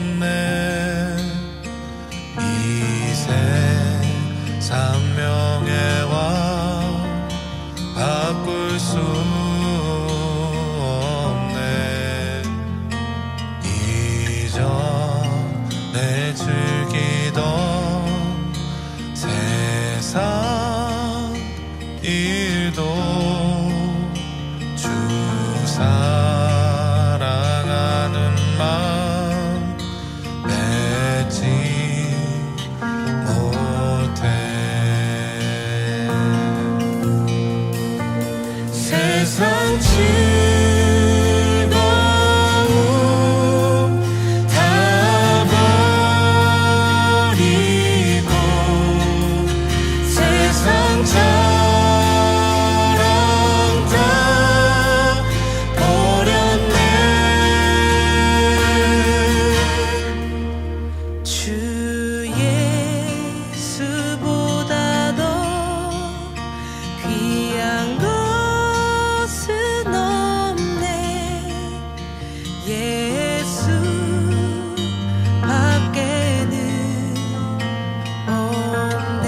없네. 이 세상 명예와 바꿀 수 없네. 이전에 즐기던 세상 일도 주 사랑하는 마음 맺지 못해. 세상 즐거움 다 버리고 세상 자랑 다 버렸네. 주 예수보다 더 귀한 것은 없네. 예수 밖에는 없네.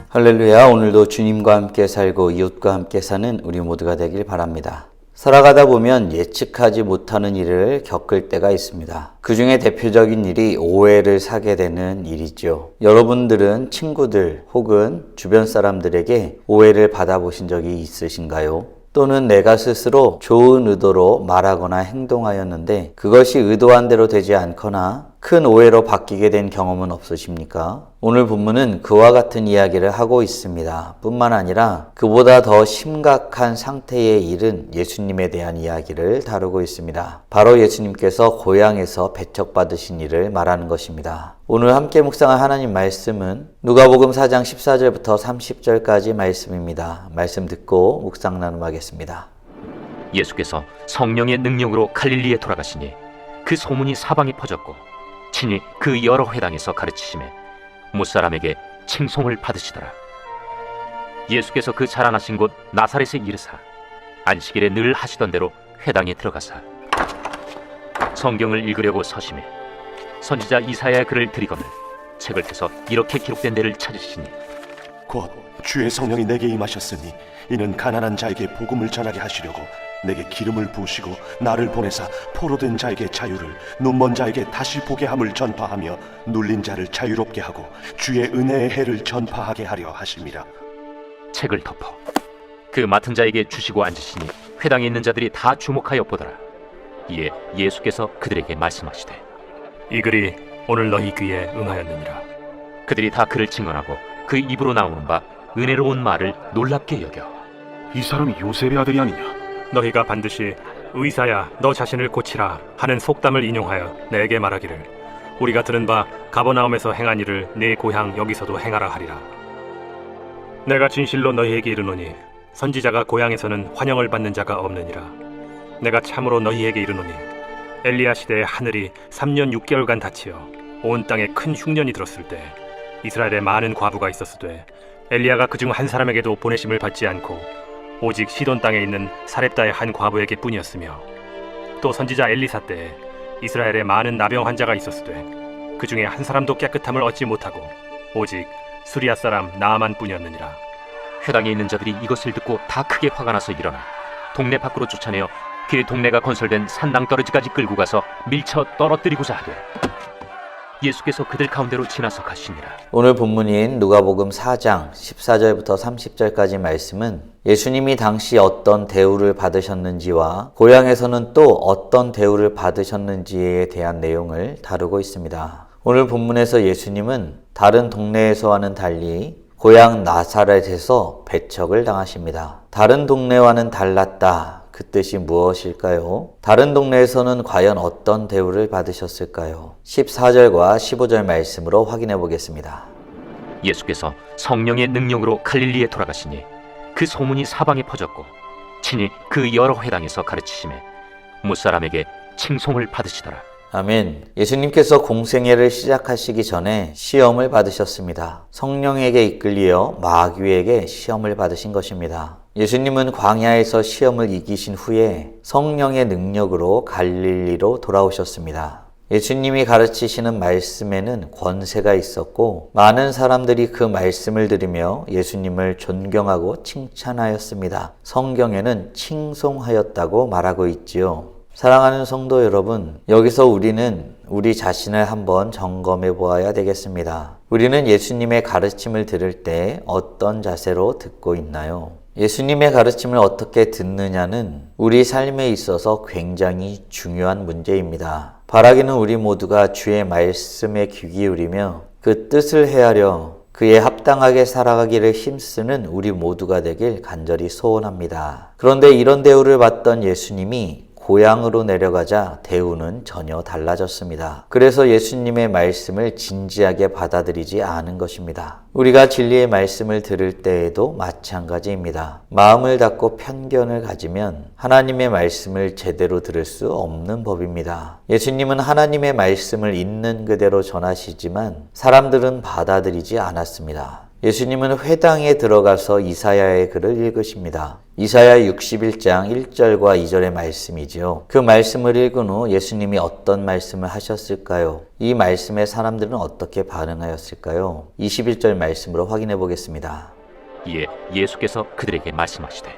할렐루야. 오늘도 주님과 함께 살고 이웃과 함께 사는 우리 모두가 되길 바랍니다. 살아가다 보면 예측하지 못하는 일을 겪을 때가 있습니다. 그 중에 대표적인 일이 오해를 사게 되는 일이죠. 여러분들은 친구들 혹은 주변 사람들에게 오해를 받아보신 적이 있으신가요? 또는 내가 스스로 좋은 의도로 말하거나 행동하였는데 그것이 의도한 대로 되지 않거나 큰 오해로 바뀌게 된 경험은 없으십니까? 오늘 본문은 그와 같은 이야기를 하고 있습니다. 뿐만 아니라 그보다 더 심각한 상태의 일은 예수님에 대한 이야기를 다루고 있습니다. 바로 예수님께서 고향에서 배척받으신 일을 말하는 것입니다. 오늘 함께 묵상할 하나님 말씀은 누가복음 4장 14절부터 30절까지 말씀입니다. 말씀 듣고 묵상 나눔하겠습니다. 예수께서 성령의 능력으로 갈릴리에 돌아가시니 그 소문이 사방에 퍼졌고 친히 그 여러 회당에서 가르치심에 무사람에게 칭송을 받으시더라. 예수께서 그 자라나신 곳 나사렛에 이르사 안식일에 늘 하시던 대로 회당에 들어가사 성경을 읽으려고 서심해 선지자 이사야의 글을 들이거늘 책을 펴서 이렇게 기록된 데를 찾으시니 곧 주의 성령이 내게 임하셨으니 이는 가난한 자에게 복음을 전하게 하시려고 내게 기름을 부으시고 나를 보내사 포로된 자에게 자유를, 눈먼 자에게 다시 보게 함을 전파하며 눌린 자를 자유롭게 하고 주의 은혜의 해를 전파하게 하려 하심이라. 책을 덮어 그 맡은 자에게 주시고 앉으시니 회당에 있는 자들이 다 주목하여 보더라. 이에 예수께서 그들에게 말씀하시되 이 글이 오늘 너희 귀에 응하였느니라. 그들이 다 그를 칭언하고 그 입으로 나오는 바 은혜로운 말을 놀랍게 여겨 이 사람이 요셉의 아들이 아니냐? 너희가 반드시 의사야 너 자신을 고치라 하는 속담을 인용하여 내게 말하기를 우리가 들은 바 가버나움에서 행한 일을 네 고향 여기서도 행하라 하리라. 내가 진실로 너희에게 이르노니 선지자가 고향에서는 환영을 받는 자가 없느니라. 내가 참으로 너희에게 이르노니 엘리야 시대에 하늘이 3년 6개월간 닫히어 온 땅에 큰 흉년이 들었을 때 이스라엘에 많은 과부가 있었으되 엘리야가 그중 한 사람에게도 보내심을 받지 않고 오직 시돈 땅에 있는 사렙다의 한 과부에게 뿐이었으며 또 선지자 엘리사 때에 이스라엘에 많은 나병 환자가 있었으되 그 중에 한 사람도 깨끗함을 얻지 못하고 오직 수리아 사람 나아만 뿐이었느니라. 회당에 있는 자들이 이것을 듣고 다 크게 화가 나서 일어나 동네 밖으로 쫓아내어 그 동네가 건설된 산낭떠러지까지 끌고 가서 밀쳐 떨어뜨리고자 하되 예수께서 그들 가운데로 지나서 가시니라. 오늘 본문인 누가복음 4장 14절부터 30절까지 말씀은 예수님이 당시 어떤 대우를 받으셨는지와 고향에서는 또 어떤 대우를 받으셨는지에 대한 내용을 다루고 있습니다. 오늘 본문에서 예수님은 다른 동네에서와는 달리 고향 나사렛에서 배척을 당하십니다. 다른 동네와는 달랐다. 그 뜻이 무엇일까요? 다른 동네에서는 과연 어떤 대우를 받으셨을까요? 14절과 15절 말씀으로 확인해 보겠습니다. 예수께서 성령의 능력으로 갈릴리에 돌아가시니 그 소문이 사방에 퍼졌고 친히 그 여러 회당에서 가르치심에 무사람에게 칭송을 받으시더라. 아멘. 예수님께서 공생애를 시작하시기 전에 시험을 받으셨습니다. 성령에게 이끌려 마귀에게 시험을 받으신 것입니다. 예수님은 광야에서 시험을 이기신 후에 성령의 능력으로 갈릴리로 돌아오셨습니다. 예수님이 가르치시는 말씀에는 권세가 있었고 많은 사람들이 그 말씀을 들으며 예수님을 존경하고 칭찬하였습니다. 성경에는 칭송하였다고 말하고 있지요. 사랑하는 성도 여러분, 여기서 우리는 우리 자신을 한번 점검해 보아야 되겠습니다. 우리는 예수님의 가르침을 들을 때 어떤 자세로 듣고 있나요? 예수님의 가르침을 어떻게 듣느냐는 우리 삶에 있어서 굉장히 중요한 문제입니다. 바라기는 우리 모두가 주의 말씀에 귀 기울이며 그 뜻을 헤아려 그에 합당하게 살아가기를 힘쓰는 우리 모두가 되길 간절히 소원합니다. 그런데 이런 대우를 받던 예수님이 고향으로 내려가자 대우는 전혀 달라졌습니다. 그래서 예수님의 말씀을 진지하게 받아들이지 않은 것입니다. 우리가 진리의 말씀을 들을 때에도 마찬가지입니다. 마음을 닫고 편견을 가지면 하나님의 말씀을 제대로 들을 수 없는 법입니다. 예수님은 하나님의 말씀을 있는 그대로 전하시지만 사람들은 받아들이지 않았습니다. 예수님은 회당에 들어가서 이사야의 글을 읽으십니다. 이사야 61장 1절과 2절의 말씀이지요. 그 말씀을 읽은 후 예수님이 어떤 말씀을 하셨을까요? 이 말씀에 사람들은 어떻게 반응하였을까요? 21절 말씀으로 확인해 보겠습니다. 이에 예수께서 그들에게 말씀하시되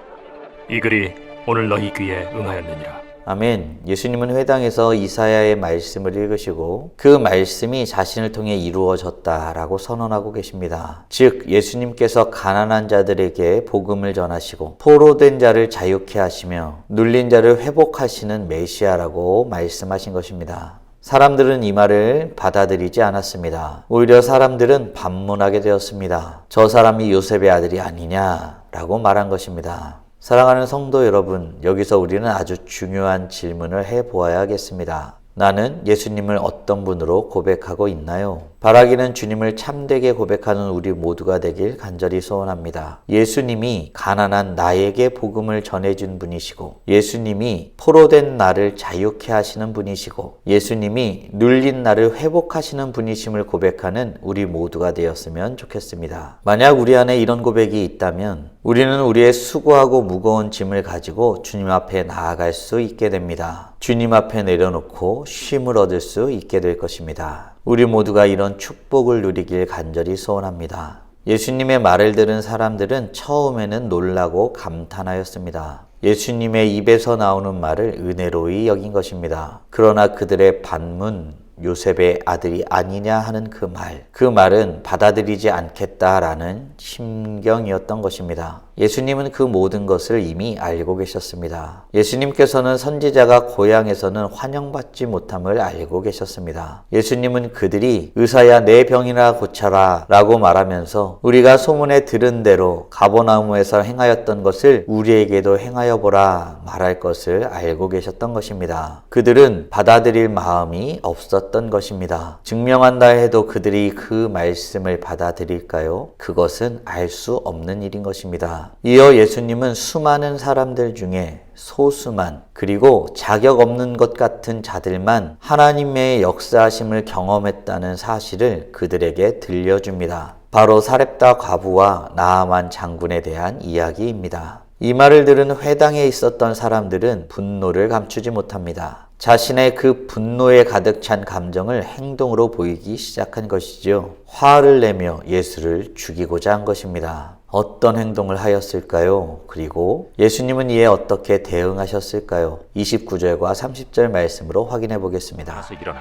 이 글이 오늘 너희 귀에 응하였느니라. 아멘. 예수님은 회당에서 이사야의 말씀을 읽으시고 그 말씀이 자신을 통해 이루어졌다라고 선언하고 계십니다. 즉 예수님께서 가난한 자들에게 복음을 전하시고 포로된 자를 자유케 하시며 눌린 자를 회복하시는 메시아라고 말씀하신 것입니다. 사람들은 이 말을 받아들이지 않았습니다. 오히려 사람들은 반문하게 되었습니다. 저 사람이 요셉의 아들이 아니냐라고 말한 것입니다. 사랑하는 성도 여러분, 여기서 우리는 아주 중요한 질문을 해보아야겠습니다. 나는 예수님을 어떤 분으로 고백하고 있나요? 바라기는 주님을 참되게 고백하는 우리 모두가 되길 간절히 소원합니다. 예수님이 가난한 나에게 복음을 전해준 분이시고 예수님이 포로된 나를 자유케 하시는 분이시고 예수님이 눌린 나를 회복하시는 분이심을 고백하는 우리 모두가 되었으면 좋겠습니다. 만약 우리 안에 이런 고백이 있다면 우리는 우리의 수고하고 무거운 짐을 가지고 주님 앞에 나아갈 수 있게 됩니다. 주님 앞에 내려놓고 쉼을 얻을 수 있게 될 것입니다. 우리 모두가 이런 축복을 누리길 간절히 소원합니다. 예수님의 말을 들은 사람들은 처음에는 놀라고 감탄하였습니다. 예수님의 입에서 나오는 말을 은혜로이 여긴 것입니다. 그러나 그들의 반문, 요셉의 아들이 아니냐 하는 그 말은 받아들이지 않겠다라는 심경이었던 것입니다. 예수님은 그 모든 것을 이미 알고 계셨습니다. 예수님께서는 선지자가 고향에서는 환영받지 못함을 알고 계셨습니다. 예수님은 그들이 의사야 내 병이나 고쳐라 라고 말하면서 우리가 소문에 들은 대로 가버나움에서 행하였던 것을 우리에게도 행하여 보라 말할 것을 알고 계셨던 것입니다. 그들은 받아들일 마음이 없었던 것입니다. 증명한다 해도 그들이 그 말씀을 받아들일까요? 그것은 알 수 없는 일인 것입니다. 이어 예수님은 수많은 사람들 중에 소수만 그리고 자격 없는 것 같은 자들만 하나님의 역사하심을 경험했다는 사실을 그들에게 들려줍니다. 바로 사렙다 과부와 나아만 장군에 대한 이야기입니다. 이 말을 들은 회당에 있었던 사람들은 분노를 감추지 못합니다. 자신의 그 분노에 가득 찬 감정을 행동으로 보이기 시작한 것이죠. 화를 내며 예수를 죽이고자 한 것입니다. 어떤 행동을 하였을까요? 그리고 예수님은 이에 어떻게 대응하셨을까요? 29절과 30절 말씀으로 확인해 보겠습니다. 그래서 일어나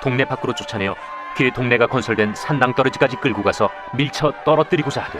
동네 밖으로 쫓아내어 그 동네가 건설된 산낭떠러지까지 끌고 가서 밀쳐 떨어뜨리고자 하되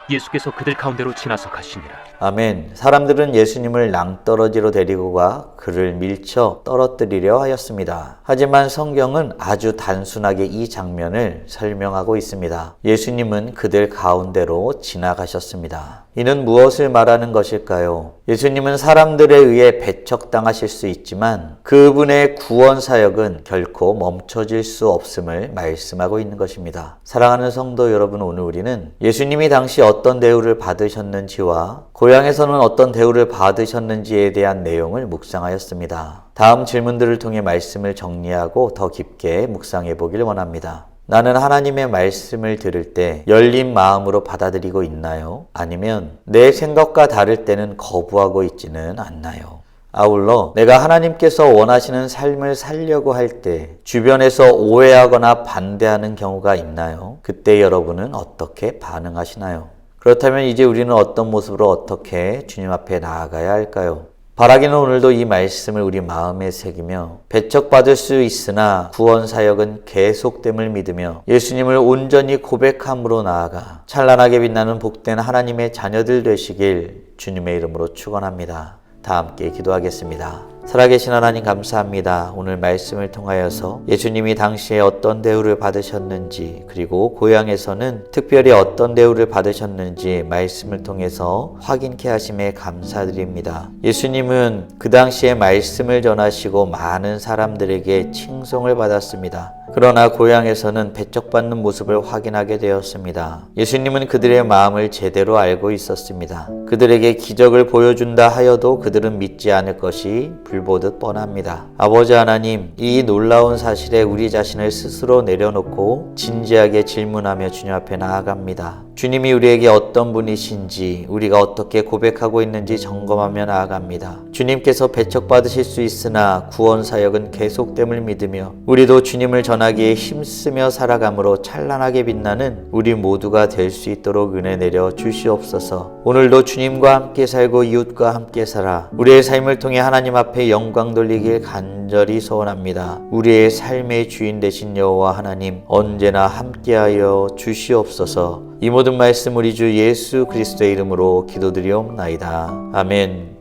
예수께서 그들 가운데로 지나서 가시니라. 아멘. 사람들은 예수님을 낭떠러지로 데리고 가 그를 밀쳐 떨어뜨리려 하였습니다. 하지만 성경은 아주 단순하게 이 장면을 설명하고 있습니다. 예수님은 그들 가운데로 지나가셨습니다. 이는 무엇을 말하는 것일까요? 예수님은 사람들에 의해 배척당하실 수 있지만 그분의 구원 사역은 결코 멈춰질 수 없음을 말씀하고 있는 것입니다. 사랑하는 성도 여러분, 오늘 우리는 예수님이 당시 어떤 대우를 받으셨는지와 고향에서는 어떤 대우를 받으셨는지에 대한 내용을 묵상하였습니다. 다음 질문들을 통해 말씀을 정리하고 더 깊게 묵상해 보길 원합니다. 나는 하나님의 말씀을 들을 때 열린 마음으로 받아들이고 있나요? 아니면 내 생각과 다를 때는 거부하고 있지는 않나요? 아울러 내가 하나님께서 원하시는 삶을 살려고 할 때 주변에서 오해하거나 반대하는 경우가 있나요? 그때 여러분은 어떻게 반응하시나요? 그렇다면 이제 우리는 어떤 모습으로 어떻게 주님 앞에 나아가야 할까요? 바라기는 오늘도 이 말씀을 우리 마음에 새기며 배척받을 수 있으나 구원 사역은 계속됨을 믿으며 예수님을 온전히 고백함으로 나아가 찬란하게 빛나는 복된 하나님의 자녀들 되시길 주님의 이름으로 축원합니다. 다 함께 기도하겠습니다. 살아계신 하나님 감사합니다. 오늘 말씀을 통하여서 예수님이 당시에 어떤 대우를 받으셨는지 그리고 고향에서는 특별히 어떤 대우를 받으셨는지 말씀을 통해서 확인케 하심에 감사드립니다. 예수님은 그 당시에 말씀을 전하시고 많은 사람들에게 칭송을 받았습니다. 그러나 고향에서는 배척받는 모습을 확인하게 되었습니다. 예수님은 그들의 마음을 제대로 알고 있었습니다. 그들에게 기적을 보여준다 하여도 그들은 믿지 않을 것이 불보듯 뻔합니다. 아버지 하나님, 이 놀라운 사실에 우리 자신을 스스로 내려놓고 진지하게 질문하며 주님 앞에 나아갑니다. 주님이 우리에게 어떤 분이신지 우리가 어떻게 고백하고 있는지 점검하며 나아갑니다. 주님께서 배척받으실 수 있으나 구원 사역은 계속됨을 믿으며 우리도 주님을 전하기에 힘쓰며 살아감으로 찬란하게 빛나는 우리 모두가 될 수 있도록 은혜 내려 주시옵소서. 오늘도 주님과 함께 살고 이웃과 함께 살아 우리의 삶을 통해 하나님 앞에 영광 돌리길 간절히 소원합니다. 우리의 삶의 주인 되신 여호와 하나님 언제나 함께하여 주시옵소서. 이 모든 말씀 우리 주 예수 그리스도의 이름으로 기도드리옵나이다. 아멘.